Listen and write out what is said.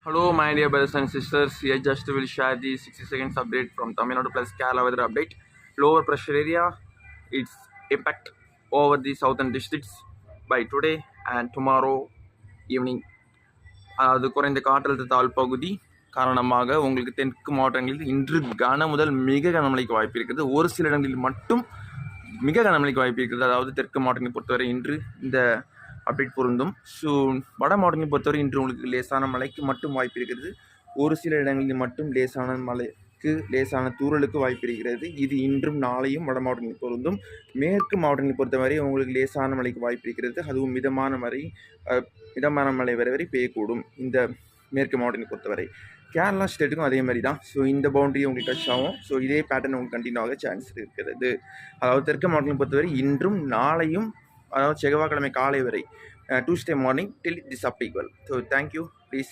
Hello, my dear brothers and sisters. Here just will share the 60 seconds update from Tamil Nadu plus Kerala weather update. Lower pressure area, its impact over the southern districts by today and tomorrow evening. அதாவது குறைந்த காற்றழுத்த தாழ் பகுதி காரணமாக உங்களுக்கு தெற்கு மாவட்டங்களில் இன்று கன முதல் மிக கனமழைக்கு வாய்ப்பு இருக்கிறது. ஒரு சில இடங்களில் மட்டும் மிக கனமழைக்கு வாய்ப்பு இருக்கிறது. அதாவது தெற்கு மாவட்டங்களை பொறுத்தவரை இன்று இந்த அப்டேட் பொருந்தும். ஸோ வட மாவட்டங்களை பொறுத்தவரை இன்று உங்களுக்கு லேசான மழைக்கு மட்டும் வாய்ப்பு இருக்கிறது. ஒரு சில இடங்களில் மட்டும் லேசான மழைக்கு லேசான தூறலுக்கு வாய்ப்பு இருக்கிறது. இது இன்றும் நாளையும் வட மாவட்டங்களை பொருந்தும். மேற்கு மாவட்டங்களை பொறுத்தவரை உங்களுக்கு லேசான மழைக்கு வாய்ப்பு இருக்கிறது. அதுவும் மிதமான மழை வரை பெய்யக்கூடும் இந்த மேற்கு மாவட்டங்களை பொறுத்தவரை. கேரளா ஸ்டேட்டுக்கும் அதே மாதிரி தான். ஸோ இந்த பவுண்டரி உங்களுக்கு டச் ஆகும். ஸோ இதே பேட்டர்ன் உங்களுக்கு கண்டினியூ ஆக சான்ஸ் இருக்கிறது. அதாவது தெற்கு மாவட்டங்களை பொறுத்தவரை இன்றும் நாளையும், அதாவது செவ்வாய்க்கிழமை காலை வரை, Tuesday morning till this applicable. So thank you. Please